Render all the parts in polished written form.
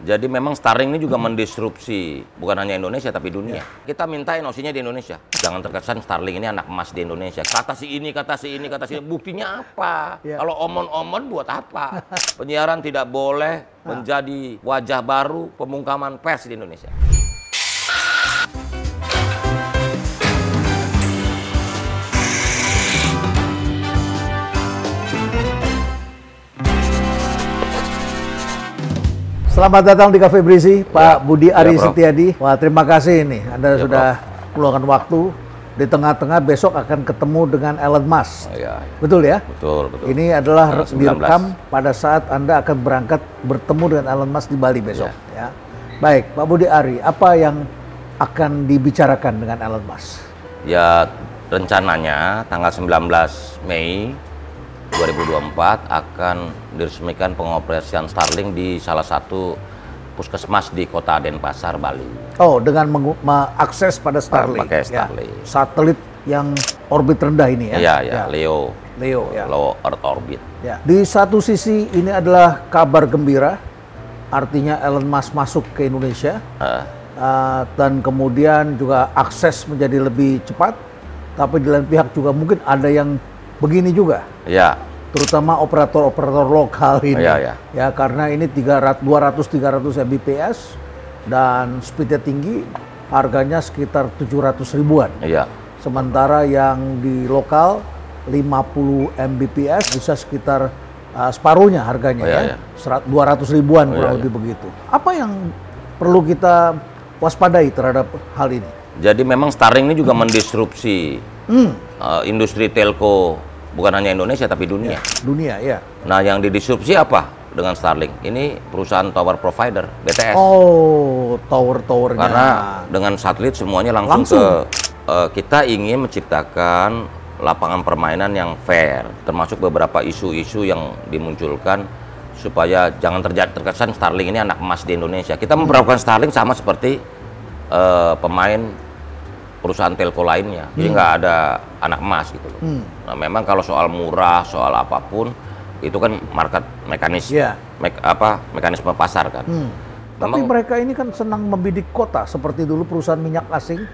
Jadi memang Starlink ini juga mendisrupsi bukan hanya Indonesia tapi dunia. Kita minta NOC-nya di Indonesia. Jangan terkesan Starlink ini anak emas di Indonesia. Kata si ini, kata si ini, kata si ini. Buktinya apa? Kalau omon-omon buat apa? Penyiaran tidak boleh menjadi wajah baru pemungkaman pers di Indonesia. Selamat datang di Cafe Berisi, Pak Budi Ari Setiadi. Wah, terima kasih ini. Anda sudah meluangkan waktu. Di tengah-tengah besok akan ketemu dengan Elon Musk. Betul ya? Betul. Ini adalah direkam pada saat Anda akan berangkat bertemu dengan Elon Musk di Bali besok. Ya. Baik, Pak Budi Ari, apa yang akan dibicarakan dengan Elon Musk? Ya, rencananya tanggal 19 Mei 2024 akan diresmikan pengoperasian Starlink di salah satu puskesmas di Kota Denpasar, Bali. Oh, dengan mengakses pada Starlink. Pakai Starlink. Ya, satelit yang orbit rendah ini ya? Iya. Leo ya. Low Earth Orbit. Ya. Di satu sisi ini adalah kabar gembira, artinya Elon Musk masuk ke Indonesia. Dan kemudian juga akses menjadi lebih cepat. Tapi di lain pihak juga mungkin ada yang begini juga. Ya. Terutama operator-operator lokal ini. Ya. Karena ini 200-300 Mbps dan speednya tinggi, harganya sekitar 700 ribuan. Iya. Sementara yang di lokal 50 Mbps bisa sekitar separuhnya harganya 200 ribuan kurang lebih begitu. Apa yang perlu kita waspadai terhadap hal ini? Jadi memang Starlink ini juga mendisrupsi industri telco bukan hanya Indonesia tapi dunia. Dunia, ya. Nah, yang didisrupsi apa dengan Starlink? Ini perusahaan tower provider, BTS. Oh, tower-towernya. Karena dengan satelit semuanya langsung. Kita ingin menciptakan lapangan permainan yang fair, termasuk beberapa isu-isu yang dimunculkan supaya jangan terkesan Starlink ini anak emas di Indonesia. Kita memperlakukan Starlink sama seperti pemain perusahaan telco lainnya, jadi nggak ada anak emas gitu loh. Nah, memang kalau soal murah, soal apapun, itu kan market mekanisme pasar kan. Tapi mereka ini kan senang membidik kota, seperti dulu perusahaan minyak asing.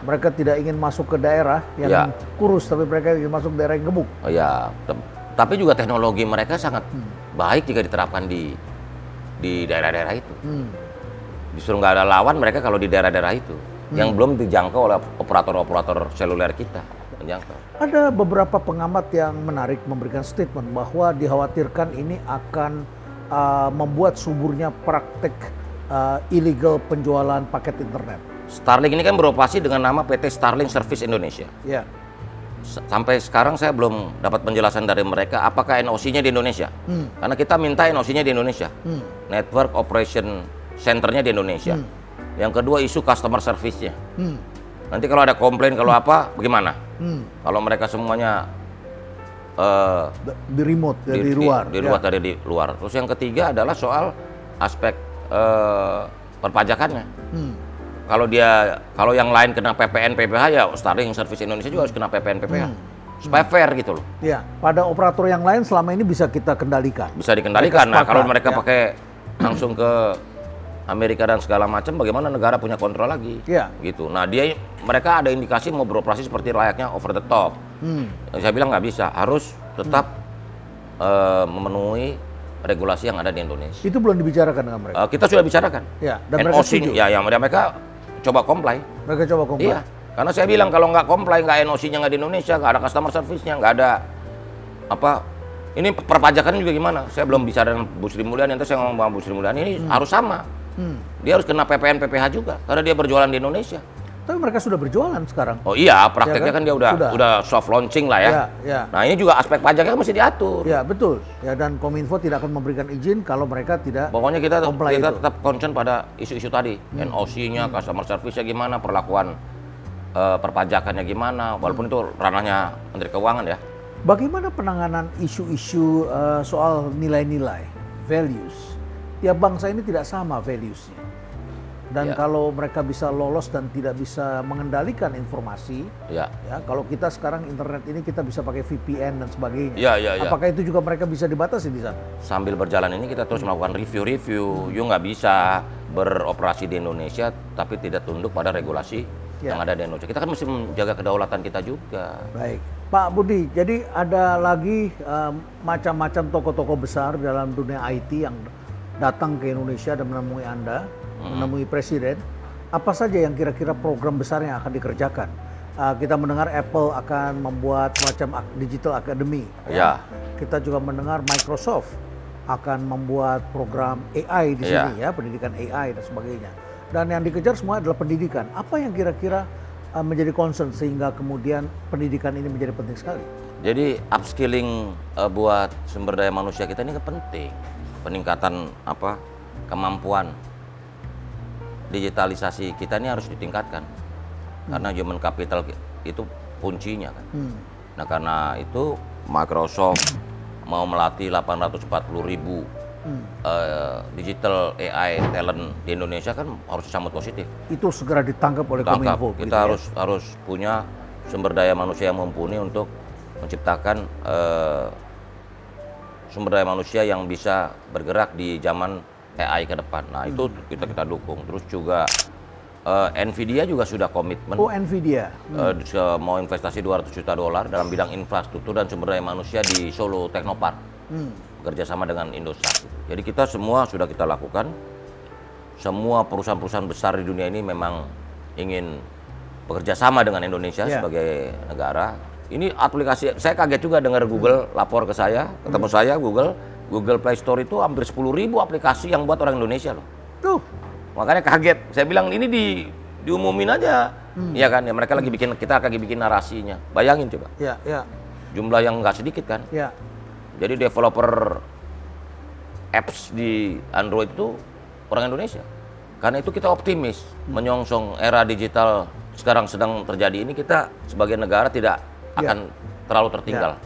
Mereka tidak ingin masuk ke daerah yang kurus, tapi mereka ingin masuk daerah yang gemuk. Tapi juga teknologi mereka sangat baik jika diterapkan di daerah-daerah itu. Justru nggak ada lawan mereka kalau di daerah-daerah itu. Yang belum dijangkau oleh operator-operator seluler kita. Ada beberapa pengamat yang menarik memberikan statement bahwa dikhawatirkan ini akan membuat suburnya praktek illegal penjualan paket internet. Starlink ini kan beroperasi dengan nama PT Starlink Service Indonesia. Sampai sekarang saya belum dapat penjelasan dari mereka apakah NOC-nya di Indonesia. Karena kita minta NOC-nya di Indonesia. Network Operation Center-nya di Indonesia. Yang kedua, isu customer service-nya. Nanti kalau ada komplain, kalau apa, bagaimana? Kalau mereka semuanya di remote, dari luar. Dari luar. Terus yang ketiga adalah soal aspek perpajakannya. Kalau yang lain kena PPN, PPH, ya Starlink Service Indonesia juga harus kena PPN, PPH. Supaya fair gitu loh. Ya, pada operator yang lain selama ini bisa kita kendalikan. Bisa dikendalikan. Nah, kalau mereka pakai langsung ke Amerika dan segala macam, bagaimana negara punya kontrol lagi, gitu. Nah, mereka ada indikasi mau beroperasi seperti layaknya over the top. Saya bilang nggak bisa, harus tetap memenuhi regulasi yang ada di Indonesia. Itu belum dibicarakan dengan mereka. Kita sudah bicarakan. Dan mereka setuju. Mereka coba comply. Mereka coba comply. Iya, karena saya bilang kalau nggak comply, nggak NOC-nya nggak di Indonesia, nggak ada customer service-nya, nggak ada apa. Ini perpajakannya juga gimana? Saya belum bicara dengan Bu Sri Mulyani, nanti saya ngomong sama Bu Sri Mulyani, ini harus sama. Dia harus kena PPN PPH juga karena dia berjualan di Indonesia. Tapi mereka sudah berjualan sekarang. Oh iya, prakteknya kan dia udah soft launching lah ya. Nah, ini juga aspek pajaknya mesti diatur. Ya, betul. Ya, dan Kominfo tidak akan memberikan izin kalau mereka tidak. Pokoknya kita tetap concern pada isu-isu tadi. NOC-nya, customer service-nya gimana, perlakuan perpajakannya gimana, walaupun itu ranahnya Menteri Keuangan ya. Bagaimana penanganan isu-isu soal nilai-nilai, values? Tiap bangsa ini tidak sama values-nya. Dan Ya. kalau mereka bisa lolos dan tidak bisa mengendalikan informasi, Ya. ya kalau kita sekarang internet ini kita bisa pakai VPN dan sebagainya. Ya, ya, ya. Apakah itu juga mereka bisa dibatasi di sana? Sambil berjalan ini kita terus melakukan review-review. You nggak bisa beroperasi di Indonesia tapi tidak tunduk pada regulasi Ya. yang ada di Indonesia. Kita kan mesti menjaga kedaulatan kita juga. Baik, Pak Budi. Jadi ada lagi macam-macam tokoh-tokoh besar dalam dunia IT yang datang ke Indonesia dan menemui Anda, menemui Presiden. Apa saja yang kira-kira program besar yang akan dikerjakan? Kita mendengar Apple akan membuat semacam digital academy. Ya. Kita juga mendengar Microsoft akan membuat program AI di Ya. sini, ya, pendidikan AI dan sebagainya. Dan yang dikejar semua adalah pendidikan. Apa yang kira-kira menjadi concern sehingga kemudian pendidikan ini menjadi penting sekali? Jadi upskilling buat sumber daya manusia kita ini penting. Peningkatan kemampuan digitalisasi kita ini harus ditingkatkan. Karena human capital itu kuncinya kan. Nah, karena itu Microsoft mau melatih 840.000 digital AI talent di Indonesia kan harus disambut positif. Itu segera ditangkap oleh Kominfo. Kita harus punya sumber daya manusia yang mumpuni untuk menciptakan sumber daya manusia yang bisa bergerak di zaman AI ke depan. Nah, itu kita dukung. Terus juga Nvidia juga sudah komitmen. Oh, Nvidia. Mau investasi $200 juta dalam bidang infrastruktur dan sumber daya manusia di Solo Technopark. Bekerja sama dengan Indosat. Jadi kita semua sudah kita lakukan. Semua perusahaan-perusahaan besar di dunia ini memang ingin bekerja sama dengan Indonesia sebagai negara. Ini aplikasi, saya kaget juga dengar Google lapor ke saya, ketemu saya Google Play Store itu hampir 10.000 aplikasi yang buat orang Indonesia loh. Tuh. Makanya kaget. Saya bilang ini diumumin aja. Iya kan? Ya mereka kita lagi bikin narasinya. Bayangin coba. Ya, ya. Jumlah yang nggak sedikit kan? Ya. Jadi developer apps di Android itu orang Indonesia. Karena itu kita optimis menyongsong era digital sekarang sedang terjadi ini, kita sebagai negara tidak akan terlalu tertinggal.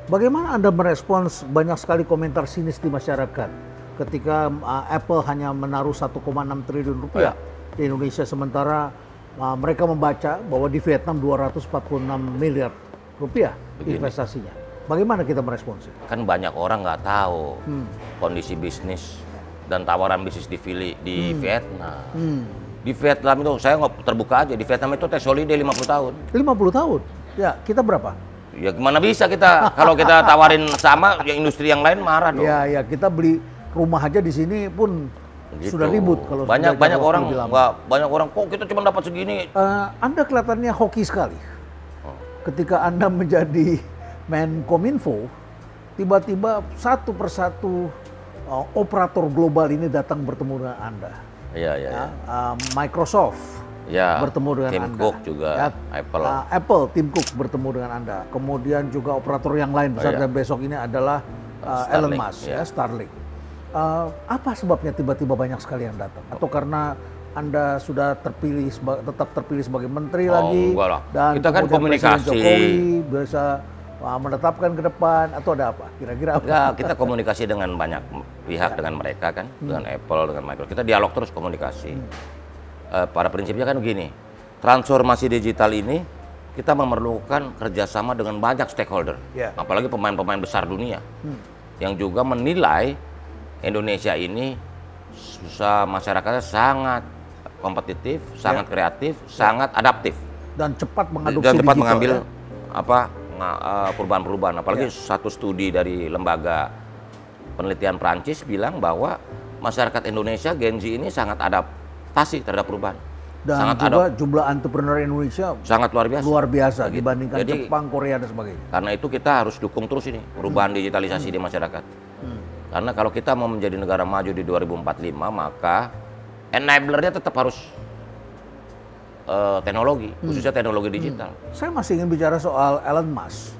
Bagaimana Anda merespons banyak sekali komentar sinis di masyarakat ketika Apple hanya menaruh 1,6 triliun rupiah di Indonesia, sementara mereka membaca bahwa di Vietnam 246 miliar rupiah investasinya. Bagaimana kita meresponsnya? Kan banyak orang nggak tahu kondisi bisnis dan tawaran bisnis di Vietnam. Di Vietnam itu, saya nggak terbuka aja, di Vietnam itu tax holiday 50 tahun. 50 tahun? Ya, kita berapa? Ya gimana bisa kita, kalau kita tawarin sama, ya industri yang lain marah dong. Ya, ya, kita beli rumah aja di sini pun Gitu. sudah ribut kalau banyak orang kok kita cuma dapat segini. Anda kelihatannya hoki sekali. Ketika Anda menjadi Menkominfo, tiba-tiba satu persatu operator global ini datang bertemu dengan Anda. Iya. Microsoft bertemu dengan Tim Anda. Cook juga, Apple, Tim Cook bertemu dengan Anda. Kemudian juga operator yang lain besar dan besok ini adalah Elon Musk, Starlink. Apa sebabnya tiba-tiba banyak sekali yang datang? Atau karena Anda sudah terpilih tetap terpilih sebagai menteri lagi, enggak lah. dan Kita kan komunikasi. Presiden Jokowi bisa menetapkan ke depan, atau ada apa? Kira-kira apa? Enggak, kita komunikasi dengan banyak pihak, dengan mereka kan, dengan Apple, dengan Microsoft. Kita dialog terus komunikasi. Pada prinsipnya kan begini, transformasi digital ini kita memerlukan kerjasama dengan banyak stakeholder, apalagi pemain-pemain besar dunia, yang juga menilai Indonesia ini masyarakatnya sangat kompetitif, sangat kreatif, sangat adaptif, dan cepat mengadopsi dan cepat digital, mengambil perubahan-perubahan. Apalagi satu studi dari lembaga penelitian Prancis bilang bahwa masyarakat Indonesia Gen Z ini sangat adaptasi terhadap perubahan. Dan sangat juga jumlah entrepreneur Indonesia sangat luar biasa dibandingkan Jadi, Jepang, Korea dan sebagainya. Karena itu kita harus dukung terus ini perubahan digitalisasi di masyarakat. Karena kalau kita mau menjadi negara maju di 2045, maka enablernya tetap harus teknologi, khususnya teknologi digital. Saya masih ingin bicara soal Elon Musk.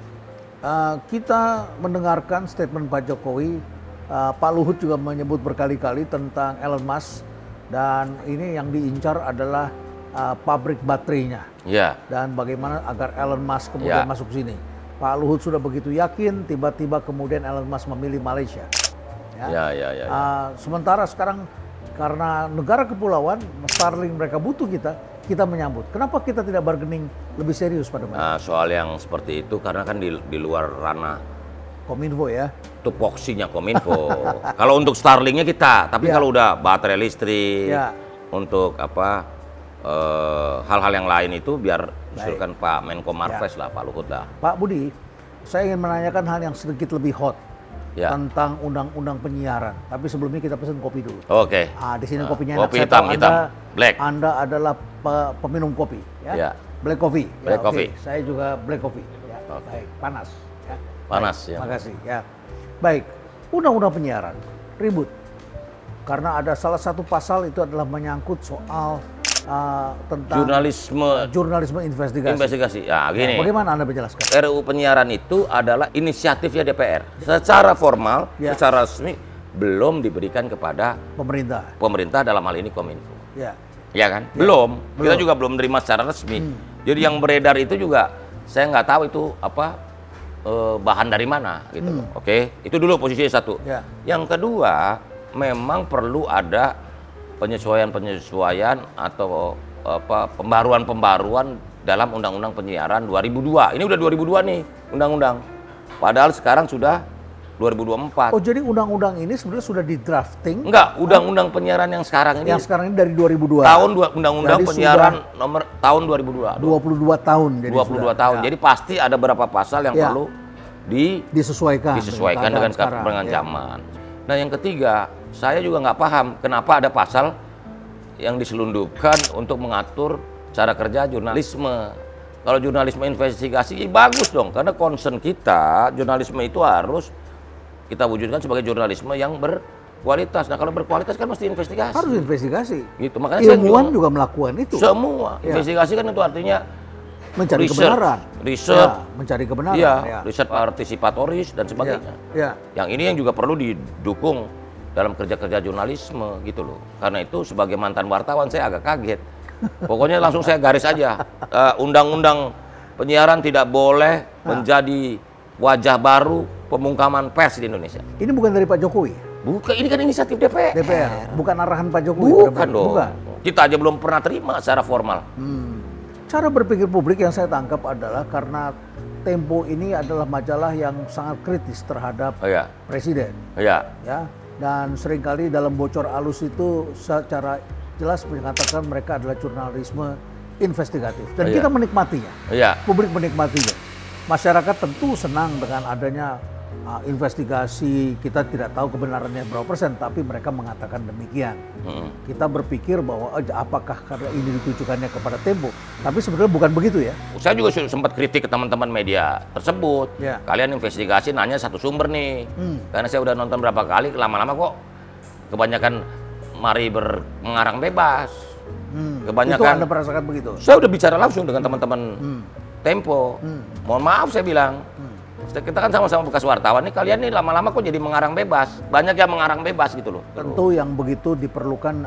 Kita mendengarkan statement Pak Jokowi, Pak Luhut juga menyebut berkali-kali tentang Elon Musk, dan ini yang diincar adalah pabrik baterainya. Dan bagaimana agar Elon Musk kemudian masuk sini. Pak Luhut sudah begitu yakin, tiba-tiba kemudian Elon Musk memilih Malaysia. Sementara sekarang karena negara kepulauan, Starlink mereka butuh kita menyambut. Kenapa kita tidak bargaining lebih serius pada mereka? Nah, soal yang seperti itu karena kan di luar ranah Kominfo ya. tupoksinya Kominfo. Kalau untuk Starlinknya kita, tapi Ya. kalau udah baterai listrik, Ya. untuk apa hal-hal yang lain itu biar usulkan Pak Menko Marves lah, Pak Luhut lah. Pak Budi, saya ingin menanyakan hal yang sedikit lebih hot Ya. tentang undang-undang penyiaran. Tapi sebelumnya kita pesan kopi dulu. Oke. Di sini kopinya enak. Kopi Saya tahu hitam, black. Anda adalah peminum kopi, ya? Ya. Black coffee. Black oke. coffee. Saya juga black coffee. Ya. Oke. Baik, panas. Ya. Panas, Baik, ya. Makasih. Ya. Baik, undang-undang penyiaran ribut karena ada salah satu pasal itu adalah menyangkut soal tentang jurnalisme investigasi. Ya, gini. Bagaimana Anda menjelaskan? RUU penyiaran itu adalah inisiatifnya DPR. Secara formal, Ya. secara resmi belum diberikan kepada pemerintah dalam hal ini Kominfo. Ya. Ya kan? Ya. Belum. Kita Belum. juga belum menerima secara resmi. Jadi yang beredar itu juga saya nggak tahu itu apa bahan dari mana gitu. Oke, itu dulu posisi satu. Ya. Yang kedua, memang perlu ada penyesuaian atau apa pembaruan dalam Undang-Undang Penyiaran 2002. Ini udah 2002 nih undang-undang. Padahal sekarang sudah 2024. Oh, jadi undang-undang ini sebenarnya sudah di drafting? Enggak, Undang-Undang Penyiaran yang sekarang ini. Yang sekarang ini dari 2002. Undang-Undang Jadi Penyiaran nomor tahun 2002. 22 tahun. Jadi 22 tahun. Ya. Jadi pasti ada beberapa pasal yang Ya. perlu disesuaikan dengan sekarang, ya. zaman. Nah, yang ketiga, saya juga nggak paham kenapa ada pasal yang diselundupkan untuk mengatur cara kerja jurnalisme. Kalau jurnalisme investigasi, bagus dong, karena concern kita jurnalisme itu harus kita wujudkan sebagai jurnalisme yang berkualitas. Nah, kalau berkualitas kan mesti investigasi. Harus investigasi. Gitu. Makanya Ilmuwan juga melakukan itu. Semua Ya. investigasi kan itu artinya Mencari research, kebenaran. Research, Ya, mencari kebenaran. iya, Ya. riset partisipatoris dan sebagainya. Ya. Yang ini yang juga perlu didukung dalam kerja-kerja jurnalisme gitu loh. Karena itu sebagai mantan wartawan saya agak kaget. Pokoknya langsung saya garis aja. Undang-undang penyiaran tidak boleh menjadi wajah baru pemungkaman pers di Indonesia. Ini bukan dari Pak Jokowi. Bukan, ini kan inisiatif DPR. Bukan arahan Pak Jokowi. Bukan dong. Bukan. Kita aja belum pernah terima secara formal. Cara berpikir publik yang saya tangkap adalah karena Tempo ini adalah majalah yang sangat kritis terhadap Iya. presiden, Iya. ya. Dan seringkali dalam bocor alus itu secara jelas mengatakan mereka adalah jurnalisme investigatif. Dan Iya. kita menikmatinya, Iya. publik menikmatinya. Masyarakat tentu senang dengan adanya investigasi. Kita tidak tahu kebenarannya berapa persen, tapi mereka mengatakan demikian. Kita berpikir bahwa apakah karena ini ditujukannya kepada Tempo, tapi sebenarnya bukan begitu ya. Saya juga sempat kritik ke teman-teman media tersebut. Ya. Kalian investigasi nanya satu sumber nih. Karena saya udah nonton berapa kali, lama-lama kok kebanyakan mari mengarang bebas. Kebanyakan. Itu Anda merasakan begitu? Saya udah bicara langsung dengan teman-teman Tempo. Mohon maaf saya bilang. Kita kan sama-sama bekas wartawan nih, kalian nih lama-lama kok jadi mengarang bebas. Banyak yang mengarang bebas gitu loh. Tentu yang begitu diperlukan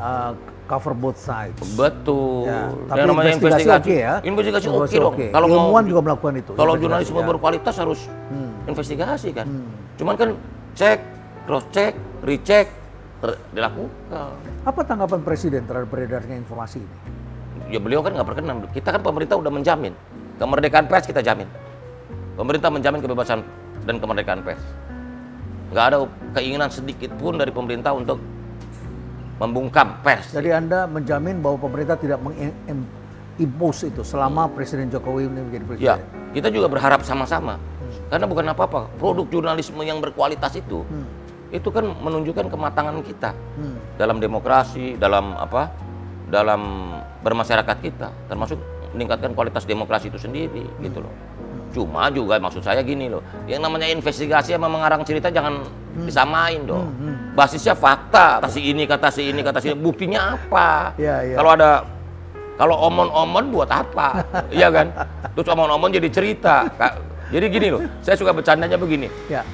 cover both sides. Betul. Ya, tapi yang namanya investigasi oke ya. Investigasi oke dong. oke. Kalau Ilmuwan mau juga melakukan itu. Kalau investigasi, jurnalisme ya. berkualitas harus investigasi kan. Cuman kan cek, cross check, recheck dilakukan. Apa tanggapan Presiden terhadap beredarnya informasi ini? Ya beliau kan nggak berkenan. Kita kan pemerintah udah menjamin kemerdekaan pers, kita jamin. Pemerintah menjamin kebebasan dan kemerdekaan pers. Nggak ada keinginan sedikit pun dari pemerintah untuk membungkam pers. Jadi Anda menjamin bahwa pemerintah tidak mengimpose itu selama Presiden Jokowi ini menjadi presiden? Ya, kita juga berharap sama-sama. Karena bukan apa-apa, produk jurnalisme yang berkualitas itu kan menunjukkan kematangan kita dalam demokrasi, dalam bermasyarakat kita, termasuk meningkatkan kualitas demokrasi itu sendiri, gitu loh. Cuma juga maksud saya gini loh, yang namanya investigasi sama mengarang cerita jangan disamain dong. Basisnya fakta, kata si ini, kata si ini, kata si ini, buktinya apa? Ya. Kalau omon-omon buat apa? Iya kan? Terus omon-omon jadi cerita. Jadi gini loh, saya suka bercandanya begini. Ya.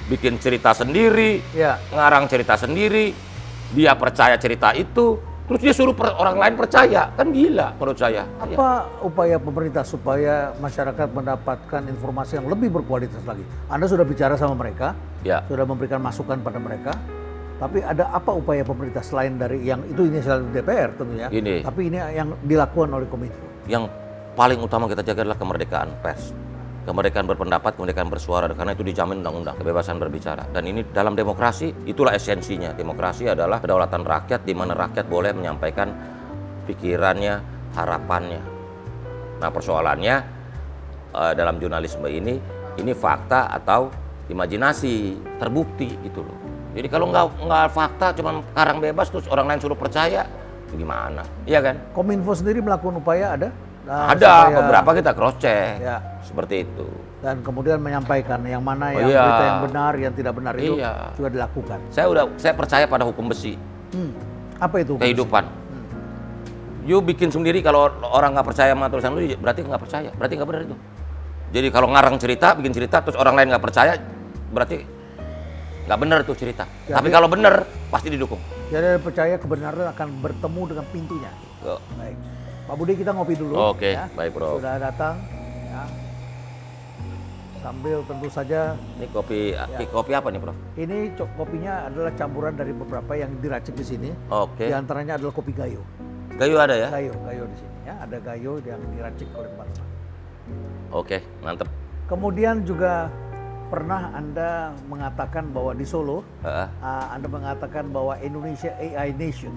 Bikin cerita sendiri, Ya. ngarang cerita sendiri, dia percaya cerita itu, terus dia suruh orang lain percaya, kan gila menurut saya. Apa upaya pemerintah supaya masyarakat mendapatkan informasi yang lebih berkualitas lagi? Anda sudah bicara sama mereka, Ya. sudah memberikan masukan pada mereka. Tapi ada apa upaya pemerintah selain dari yang itu inisiatif DPR tentunya, Gini. tapi ini yang dilakukan oleh Kominfo. Yang paling utama kita jaga adalah kemerdekaan pers. Kemerdekaan berpendapat, kemerdekaan bersuara, karena itu dijamin undang-undang, kebebasan berbicara. Dan ini dalam demokrasi, itulah esensinya. Demokrasi adalah kedaulatan rakyat, di mana rakyat boleh menyampaikan pikirannya, harapannya. Nah persoalannya dalam jurnalisme ini fakta atau imajinasi, terbukti gitu loh. Jadi kalau nggak fakta, cuma karang bebas terus orang lain suruh percaya, gimana? Iya kan? Kominfo sendiri melakukan upaya ada? Ada, beberapa kita cross check, ya, seperti itu. Dan kemudian menyampaikan yang mana yang berita yang benar, yang tidak benar itu juga dilakukan. Saya percaya pada hukum besi. Apa itu? Kehidupan. You bikin sendiri, kalau orang nggak percaya sama tulisan lu, berarti nggak percaya, berarti nggak benar itu. Jadi kalau ngarang cerita, bikin cerita, terus orang lain nggak percaya, berarti nggak benar tuh cerita. Jadi, tapi kalau benar, pasti didukung. Jadi percaya kebenaran akan bertemu dengan pintunya. Baik. Pak Budi, kita ngopi dulu. Oke, ya. baik bro. Sudah datang. Ya. Sambil tentu saja. Ini kopi apa nih bro? Ini kopinya adalah campuran dari beberapa yang diracik di sini. Oke. Di antaranya adalah kopi gayo. Gayo ada ya? Gayo di sini ya. Ada gayo yang diracik oleh teman-teman. Oke, mantep. Kemudian juga pernah Anda mengatakan bahwa di Solo, Anda mengatakan bahwa Indonesia AI Nation.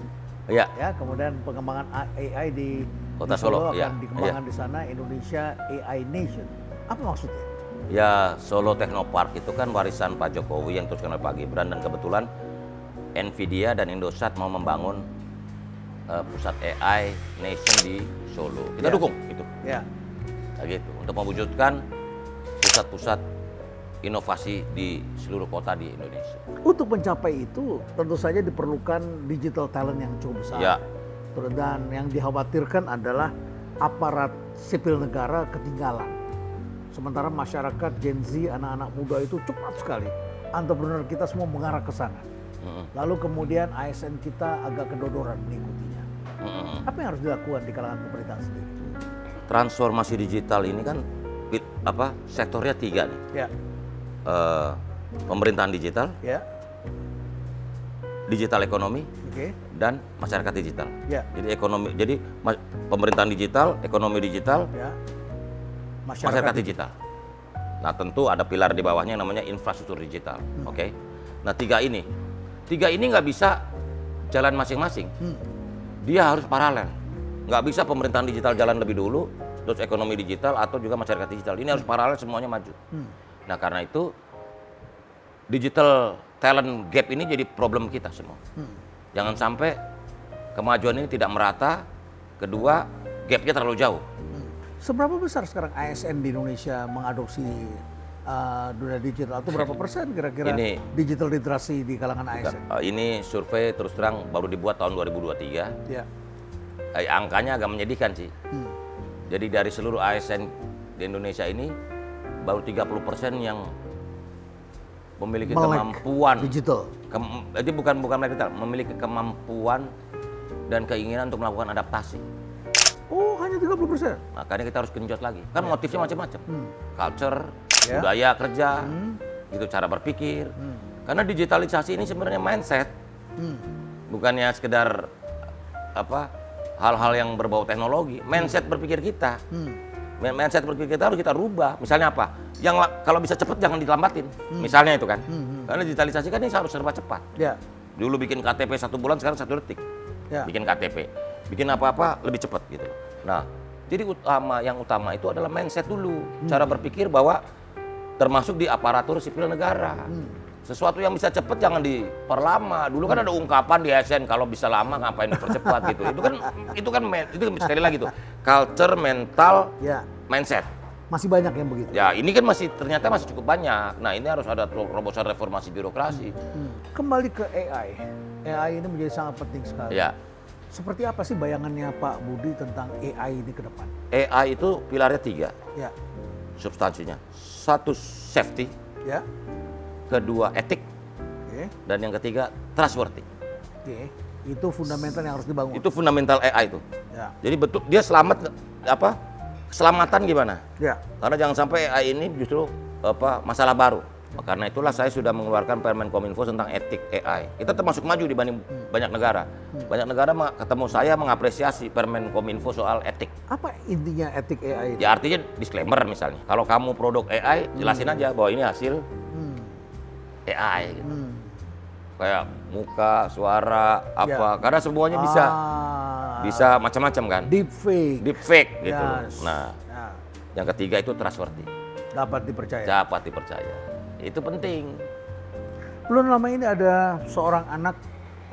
Iya. Ya, kemudian pengembangan AI di Kota Solo akan dikembangkan di sana, Indonesia AI Nation. Apa maksudnya? Ya, Solo Technopark itu kan warisan Pak Jokowi yang teruskan oleh Pak Gibran, dan kebetulan Nvidia dan Indosat mau membangun pusat AI Nation di Solo. Kita dukung itu. Ya. Gitu, untuk mewujudkan pusat-pusat inovasi di seluruh kota di Indonesia. Untuk mencapai itu tentu saja diperlukan digital talent yang cukup besar. Ya. Dan yang dikhawatirkan adalah aparat sipil negara ketinggalan. Sementara masyarakat Gen Z, anak-anak muda itu cepat sekali. Entrepreneur kita semua mengarah ke sana. Lalu kemudian ASN kita agak kedodoran mengikutinya. Apa yang harus dilakukan di kalangan pemerintah sendiri? Transformasi digital ini kan sektornya 3 nih. Ya. Pemerintahan digital, Ya. digital ekonomi, dan masyarakat digital. Ya. Jadi pemerintahan digital, ekonomi digital, Ya. masyarakat digital. Nah tentu ada pilar di bawahnya yang namanya infrastruktur digital. Oke. Nah tiga ini nggak bisa jalan masing-masing. Dia harus paralel. Nggak bisa pemerintahan digital jalan lebih dulu, terus ekonomi digital atau juga masyarakat digital. Ini harus paralel, semuanya maju. Nah karena itu digital talent gap ini jadi problem kita semua. Jangan sampai kemajuan ini tidak merata. Kedua, gapnya terlalu jauh. Seberapa besar sekarang ASN di Indonesia mengadopsi dunia digital, atau berapa persen kira-kira digital literasi di kalangan ASN? Ini survei terus terang baru dibuat tahun 2023. Ya. Angkanya agak menyedihkan sih. Jadi dari seluruh ASN di Indonesia ini baru 30% yang memiliki kemampuan digital. Jadi bukan digital, memiliki kemampuan dan keinginan untuk melakukan adaptasi. Oh, hanya 30%. Makanya kita harus genjot lagi. Kan motifnya macam-macam. Culture, budaya kerja, gitu, cara berpikir. Karena digitalisasi ini sebenarnya mindset. Bukannya sekedar hal-hal yang berbau teknologi, mindset berpikir kita. Mindset berpikir kita harus kita rubah. Misalnya apa? Yang kalau bisa cepat jangan dilambatin. Misalnya itu kan. Karena digitalisasi kan ini harus serba cepat. Ya. Dulu bikin KTP 1 bulan, sekarang 1 detik. Ya. Bikin KTP. Bikin apa-apa lebih cepat gitu. Nah, jadi yang utama itu adalah mindset dulu. Cara berpikir bahwa termasuk di aparatur sipil negara. Sesuatu yang bisa cepat jangan diperlama. Dulu kan ada ungkapan di ASN, kalau bisa lama ngapain dipercepat gitu. Itu kan sekali lagi tuh. Culture, mental, mindset. Masih banyak yang begitu. Ya, ini kan ternyata masih cukup banyak. Nah, ini harus ada terobosan reformasi birokrasi. Kembali ke AI. AI ini menjadi sangat penting sekali. Ya. Seperti apa sih bayangannya Pak Budi tentang AI ini ke depan? AI itu pilarnya 3. Ya. Substansinya. 1, safety. Ya. Kedua, etik. Dan yang ketiga, trustworthy. Itu fundamental yang harus dibangun. Itu fundamental AI itu. Ya. Jadi betul dia keselamatan gimana? Ya. Karena jangan sampai AI ini justru masalah baru. Karena itulah saya sudah mengeluarkan Permen Kominfo tentang etik AI. Kita termasuk maju dibanding banyak negara. Banyak negara ketemu saya mengapresiasi Permen Kominfo soal etik. Apa intinya etik AI itu? Ya artinya disclaimer misalnya. Kalau kamu produk AI, jelasin aja bahwa ini hasil AI. Gitu. Kayak muka, suara, apa. Karena semuanya bisa macam-macam kan. Deepfake gitu. Yes. Nah, yang ketiga itu trustworthy. Dapat dipercaya. Dapat dipercaya. Itu penting. Belum lama ini ada seorang anak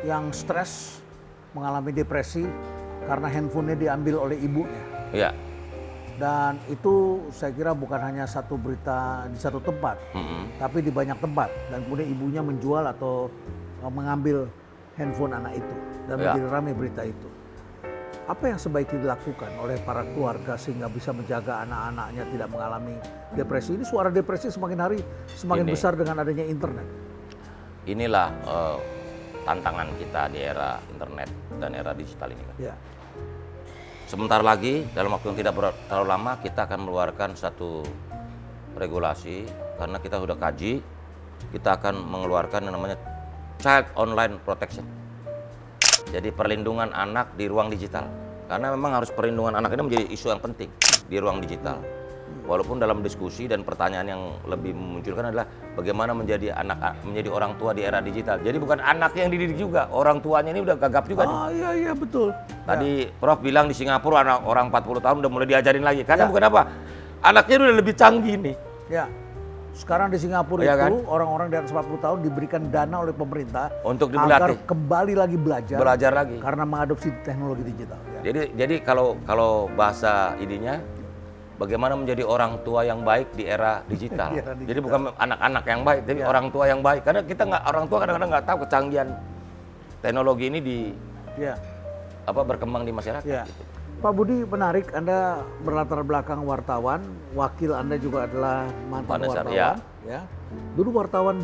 yang stres, mengalami depresi karena handphonenya diambil oleh ibunya. Iya. Dan itu saya kira bukan hanya satu berita di satu tempat, tapi di banyak tempat. Dan kemudian ibunya menjual atau mengambil handphone anak itu. Dan menjadi ramai berita itu. Apa yang sebaiknya dilakukan oleh para keluarga sehingga bisa menjaga anak-anaknya tidak mengalami depresi? Ini suara depresi semakin hari semakin besar dengan adanya internet. Inilah tantangan kita di era internet dan era digital ini. Ya. Sebentar lagi, dalam waktu yang tidak terlalu lama, kita akan mengeluarkan satu regulasi karena kita sudah kaji. Kita akan mengeluarkan yang namanya Child Online Protection. Jadi perlindungan anak di ruang digital. Karena memang harus perlindungan anak ini menjadi isu yang penting di ruang digital. Walaupun dalam diskusi dan pertanyaan yang lebih memunculkan adalah bagaimana menjadi orang tua di era digital. Jadi bukan anaknya yang dididik juga, orang tuanya ini udah gagap juga. Iya betul. Tadi Prof bilang di Singapura orang 40 tahun udah mulai diajarin lagi. Karena bukan apa, anaknya udah lebih canggih nih. Ya. Sekarang di Singapura itu orang-orang di atas 40 tahun diberikan dana oleh pemerintah untuk agar kembali lagi belajar lagi karena mengadopsi teknologi digital. Ya. Jadi kalau bahasa ininya bagaimana menjadi orang tua yang baik di era digital. Jadi bukan anak-anak yang baik, tapi orang tua yang baik. Karena kita orang tua kadang-kadang nggak tahu kecanggihan teknologi ini berkembang di masyarakat. Ya. Gitu. Pak Budi, menarik, Anda berlatar belakang wartawan, wakil Anda juga adalah mantan wartawan. Ya. Dulu wartawan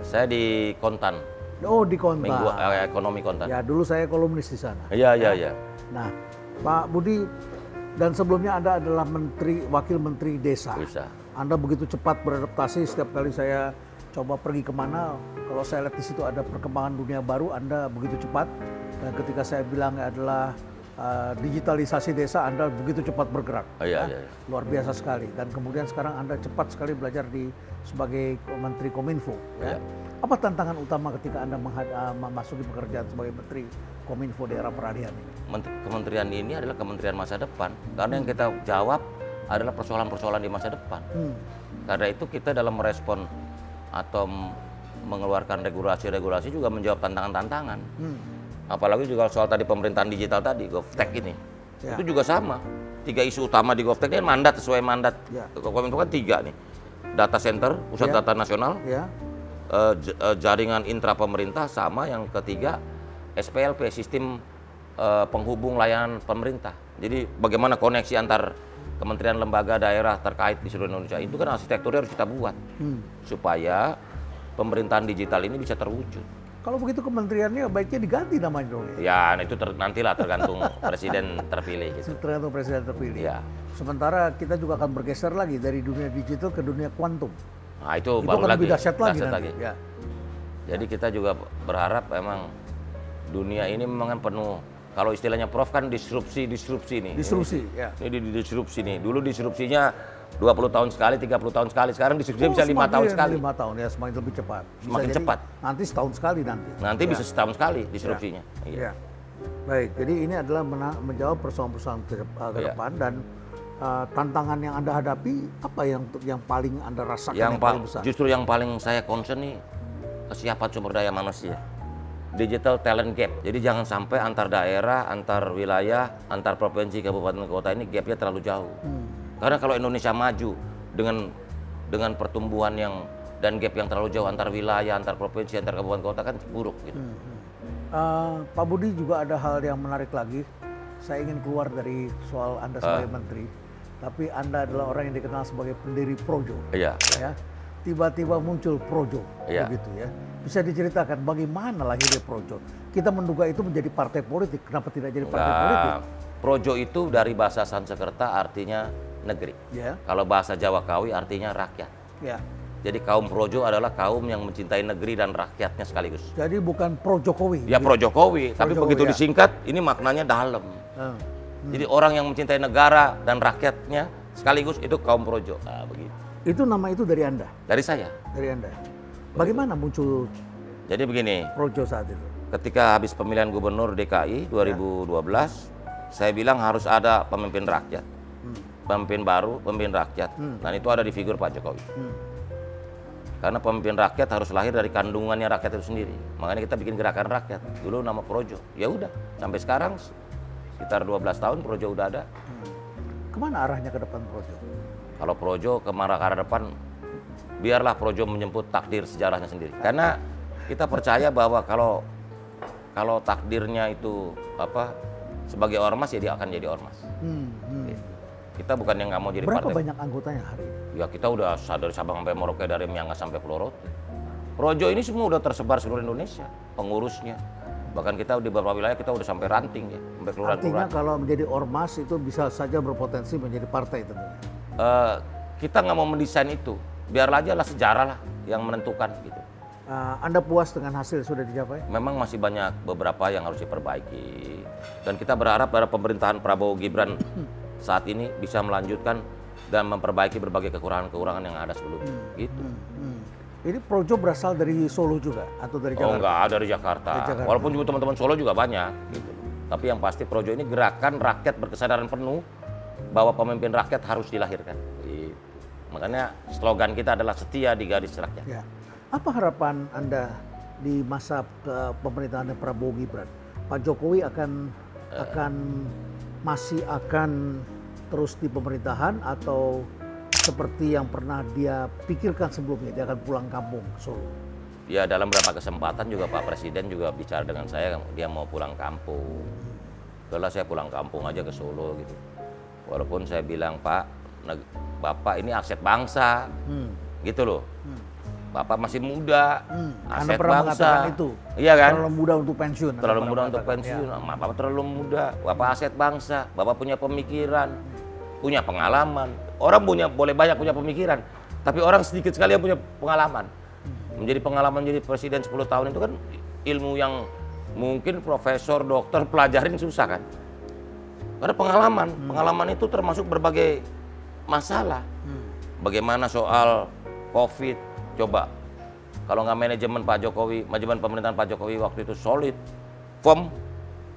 Saya di Kontan. Oh, di Kontan. Ekonomi Kontan. Ya, dulu saya kolumnis di sana. Iya. Nah, Pak Budi, dan sebelumnya Anda adalah wakil menteri desa. Anda begitu cepat beradaptasi. Setiap kali saya coba pergi kemana, kalau saya lihat di situ ada perkembangan dunia baru, Anda begitu cepat. Dan ketika saya bilang adalah digitalisasi desa, Anda begitu cepat bergerak. Iya. Luar biasa sekali. Dan kemudian sekarang Anda cepat sekali belajar sebagai Menteri Kominfo. Ya. Apa tantangan utama ketika Anda memasuki pekerjaan sebagai Menteri Kominfo di era peralihan ini? Kementerian ini adalah kementerian masa depan. Karena yang kita jawab adalah persoalan-persoalan di masa depan. Karena itu kita dalam merespon atau mengeluarkan regulasi-regulasi juga menjawab tantangan-tantangan. Apalagi juga soal tadi pemerintahan digital tadi, GovTech ini. Itu juga sama. 3 isu utama di GovTech ini mandat sesuai mandat. Kominfo kan 3 nih. Data center, pusat data nasional, jaringan intra pemerintah, sama yang ketiga SPLP, sistem penghubung layanan pemerintah. Jadi bagaimana koneksi antar kementerian, lembaga, daerah terkait di seluruh Indonesia. Itu kan arsitekturnya harus kita buat. Supaya pemerintahan digital ini bisa terwujud. Kalau begitu kementeriannya baiknya diganti namanya dong. Ya, itu nantilah tergantung presiden terpilih. Gitu. Tergantung presiden terpilih. Ya. Sementara kita juga akan bergeser lagi dari dunia digital ke dunia kuantum. Nah, itu baru kan lagi. Lebih dahsyat lagi. Ya. Jadi kita juga berharap memang dunia ini memang penuh. Kalau istilahnya Prof kan disrupsi nih. Ini disrupsi nih. Dulu disrupsinya 20 tahun sekali, 30 tahun sekali. Sekarang disrupsinya bisa 5 tahun sekali. 5 tahun ya, semakin lebih cepat. Semakin cepat. Nanti setahun sekali nanti. Nanti bisa setahun sekali disrupsinya. Iya. Baik, jadi ini adalah menjawab persoalan-persoalan ke depan dan tantangan yang Anda hadapi, apa yang paling Anda rasakan yang paling besar? Justru yang paling saya concern nih, kesiapan sumber daya manusia. Digital talent gap. Jadi jangan sampai antar daerah, antar wilayah, antar provinsi, kabupaten, kota ini gapnya terlalu jauh. Karena kalau Indonesia maju dengan pertumbuhan dan gap yang terlalu jauh antar wilayah, antar provinsi, antar kabupaten, kota kan buruk gitu. Pak Budi, juga ada hal yang menarik lagi. Saya ingin keluar dari soal Anda sebagai menteri, tapi Anda adalah orang yang dikenal sebagai pendiri Projo. Iya. Ya. Tiba-tiba muncul Projo, begitu ya. Bisa diceritakan bagaimana lahirnya Projo? Kita menduga itu menjadi partai politik. Kenapa tidak jadi partai politik? Projo itu dari bahasa Sanskerta artinya negeri. Kalau bahasa Jawa Kawi artinya rakyat. Jadi kaum Projo adalah kaum yang mencintai negeri dan rakyatnya sekaligus. Jadi bukan pro Jokowi. Ya pro Jokowi, tapi Jokowi, begitu ya. disingkat, ini maknanya dalam. Jadi orang yang mencintai negara dan rakyatnya sekaligus itu kaum Projo. Nah, begitu. Itu nama itu dari Anda? Dari saya. Dari Anda. Bagaimana muncul Jadi begini, Projo saat itu? ketika habis pemilihan gubernur DKI 2012, saya bilang harus ada pemimpin rakyat. Pemimpin baru, pemimpin rakyat. Dan itu ada di figur Pak Jokowi. Karena pemimpin rakyat harus lahir dari kandungannya rakyat itu sendiri. Makanya kita bikin gerakan rakyat. Dulu nama Projo. Ya udah, sampai sekarang sekitar 12 tahun Projo udah ada. Kemana arahnya ke depan Projo? Kalau Projo ke arah depan, biarlah Projo menjemput takdir sejarahnya sendiri. Karena kita percaya bahwa kalau takdirnya itu sebagai ormas, ya dia akan jadi ormas. Kita bukan yang nggak mau jadi Berapa partai. banyak anggotanya hari ini? Ya kita udah dari Sabang sampai Merauke, dari Miangas sampai Pulau Rote. Projo ini semua udah tersebar seluruh Indonesia, pengurusnya. Bahkan kita di beberapa wilayah kita udah sampai ranting ya, sampai kelurahan-kelurahan. Artinya kalau menjadi ormas itu bisa saja berpotensi menjadi partai tentunya. Kita nggak mau mendesain itu, biarlah aja lah sejarah lah yang menentukan gitu. Anda puas dengan hasil yang sudah dicapai? Memang masih banyak beberapa yang harus diperbaiki. Dan kita berharap pada pemerintahan Prabowo Gibran saat ini bisa melanjutkan dan memperbaiki berbagai kekurangan-kekurangan yang ada sebelumnya. Gitu. Ini Projo berasal dari Solo juga atau dari Jakarta? Oh enggak, dari Jakarta. Walaupun juga teman-teman Solo juga banyak. Gitu. Tapi yang pasti Projo ini gerakan rakyat berkesadaran penuh bahwa pemimpin rakyat harus dilahirkan. Gitu. Makanya slogan kita adalah setia di garis rakyat. Ya. Apa harapan Anda di masa pemerintahan Prabowo Gibran? Pak Jokowi masih akan terus di pemerintahan atau seperti yang pernah dia pikirkan sebelumnya, dia akan pulang kampung ke Solo? Ya dalam beberapa kesempatan juga Pak Presiden juga bicara dengan saya, dia mau pulang kampung. Udahlah saya pulang kampung aja ke Solo gitu. Walaupun saya bilang, Pak, Bapak ini aset bangsa, gitu loh. Bapak masih muda, aset Anda pernah bangsa. mengatakan itu, iya kan? terlalu muda untuk pensiun. Terlalu muda untuk pensiun, Bapak terlalu muda. Bapak aset bangsa, Bapak punya pemikiran, punya pengalaman. Orang boleh banyak punya pemikiran, tapi orang sedikit sekali yang punya pengalaman. Menjadi pengalaman jadi presiden 10 tahun itu kan ilmu yang mungkin profesor, dokter pelajarin susah kan. Karena pengalaman itu termasuk berbagai masalah. Bagaimana soal COVID, coba kalau nggak manajemen pemerintahan Pak Jokowi waktu itu solid, firm,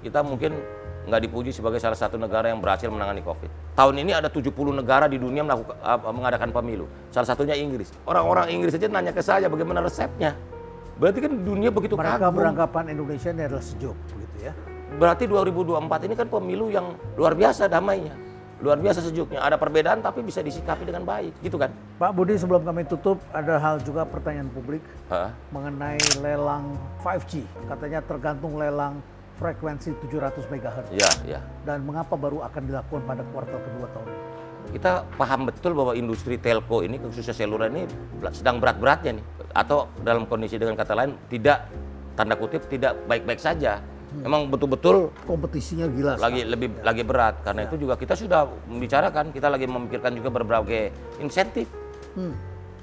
kita mungkin nggak dipuji sebagai salah satu negara yang berhasil menangani COVID. Tahun ini ada 70 negara di dunia mengadakan pemilu. Salah satunya Inggris. Orang-orang Inggris saja nanya ke saya bagaimana resepnya. Berarti kan dunia begitu kagum. Mereka beranggapan Indonesia ini adalah sejuk, begitu ya. Berarti 2024 ini kan pemilu yang luar biasa damainya. Luar biasa sejuknya. Ada perbedaan tapi bisa disikapi dengan baik, gitu kan. Pak Budi, sebelum kami tutup, ada hal juga pertanyaan publik mengenai lelang 5G. Katanya tergantung lelang frekuensi 700 MHz. Iya. Dan mengapa baru akan dilakukan pada kuartal kedua tahun ini? Kita paham betul bahwa industri telco ini, khususnya seluler ini sedang berat-beratnya nih. Atau dalam kondisi dengan kata lain, tidak, tanda kutip, tidak baik-baik saja. Memang betul-betul kompetisinya gila. Lagi berat. Karena itu juga kita sudah membicarakan, kita lagi memikirkan juga berbagai insentif.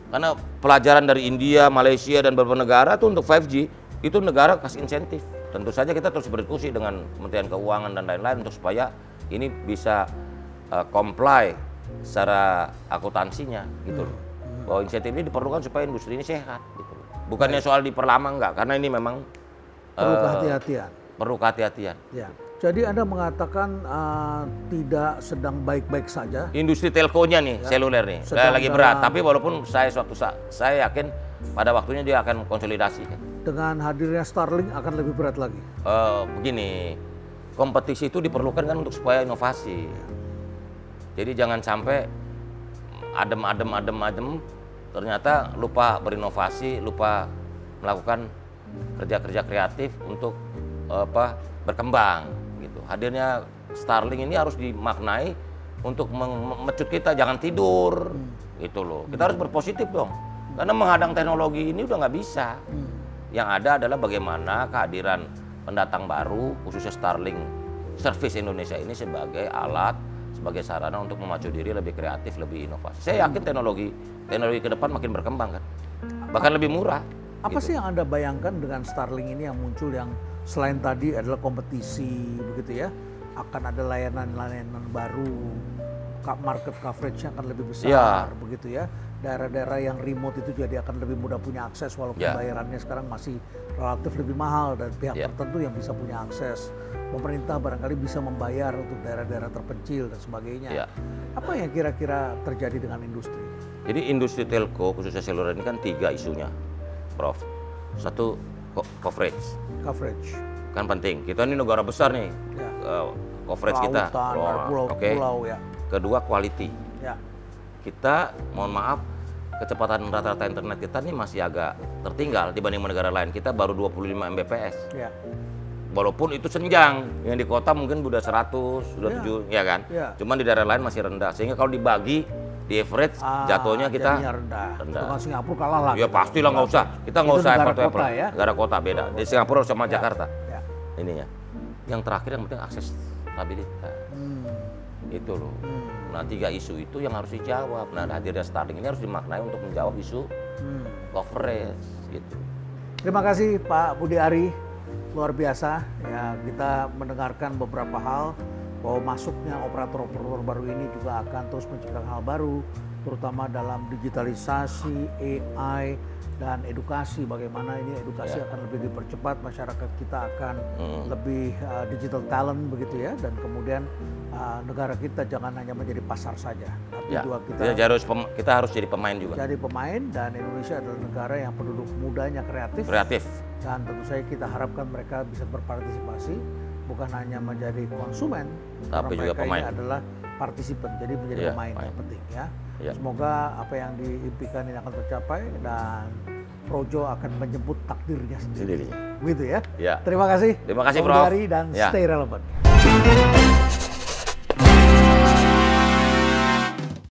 Karena pelajaran dari India, Malaysia, dan beberapa negara tuh untuk 5G, itu negara kasih insentif. Tentu saja kita terus berdiskusi dengan Kementerian Keuangan dan lain-lain untuk supaya ini bisa comply secara akuntansinya gitu loh. Bahwa insentif ini diperlukan supaya industri ini sehat gitu loh. Bukannya soal diperlama enggak, karena ini memang perlu kehati-hatian. Perlu kehati-hatian. Ya. Jadi Anda mengatakan tidak sedang baik-baik saja. Industri telkonya nih, seluler nih, lagi berat. Tapi walaupun saya yakin pada waktunya dia akan konsolidasi. Dengan hadirnya Starlink akan lebih berat lagi. Begini, kompetisi itu diperlukan kan untuk supaya inovasi. Jadi jangan sampai adem, ternyata lupa berinovasi, lupa melakukan kerja-kerja kreatif untuk berkembang. Gitu. Hadirnya Starlink ini harus dimaknai untuk memecut kita jangan tidur, gitu loh. Kita harus berpositif dong, karena menghadang teknologi ini udah nggak bisa. Yang ada adalah bagaimana kehadiran pendatang baru, khususnya Starlink Service Indonesia ini sebagai alat sebagai sarana untuk memacu diri, lebih kreatif, lebih inovasi. Saya yakin teknologi ke depan makin berkembang kan, bahkan lebih murah. Apa sih yang Anda bayangkan dengan Starlink ini yang muncul, yang selain tadi adalah kompetisi begitu ya, akan ada layanan-layanan baru, market coverage-nya akan lebih besar begitu ya. Daerah-daerah yang remote itu jadi akan lebih mudah punya akses, walaupun bayarannya sekarang masih relatif lebih mahal, dan pihak tertentu yang bisa punya akses. Pemerintah barangkali bisa membayar untuk daerah-daerah terpencil dan sebagainya. Apa yang kira-kira terjadi dengan industri? Jadi industri telco khususnya seluler ini kan 3 isunya, Prof. Satu, coverage. Coverage. Kan penting. Kita ini negara besar nih. Coverage kita. Pulau ya. Kedua, quality. Ya. Kita, mohon maaf, kecepatan rata-rata internet kita ini masih agak tertinggal dibanding negara lain. Kita baru 25 Mbps. Ya. Walaupun itu senjang, yang di kota mungkin udah 100, udah 7, ya kan? Ya. Cuman di daerah lain masih rendah. Sehingga kalau dibagi, di average jatuhnya kita rendah. Dengan Singapura kalah lah. Ya pastilah, nggak usah. Kita nggak usah apple-apple. Ya? Negara kota beda. Di Singapura sama Jakarta. Ya. Ini ya. Yang terakhir yang penting akses stabilitas. Itu loh. Nah, 3 isu itu yang harus dijawab. Nah, hadirnya Starlink ini harus dimaknai untuk menjawab isu coverage gitu. Terima kasih Pak Budi Ari, luar biasa ya, kita mendengarkan beberapa hal bahwa masuknya operator-operator baru ini juga akan terus menciptakan hal baru, terutama dalam digitalisasi, AI, dan edukasi. Bagaimana ini edukasi akan lebih dipercepat, masyarakat kita akan lebih digital talent begitu ya, dan kemudian negara kita jangan hanya menjadi pasar saja, tapi juga kita harus jadi pemain juga. Jadi pemain, dan Indonesia adalah negara yang penduduk mudanya kreatif. Dan tentu saja kita harapkan mereka bisa berpartisipasi, bukan hanya menjadi konsumen, tapi juga pemain. Ini adalah partisipan, jadi menjadi pemain yang penting ya. Semoga apa yang diimpikan ini akan tercapai dan Projo akan menjemput takdirnya sendiri. Begitu ya. Terima kasih. Terima kasih, Prof. Dan stay relevant.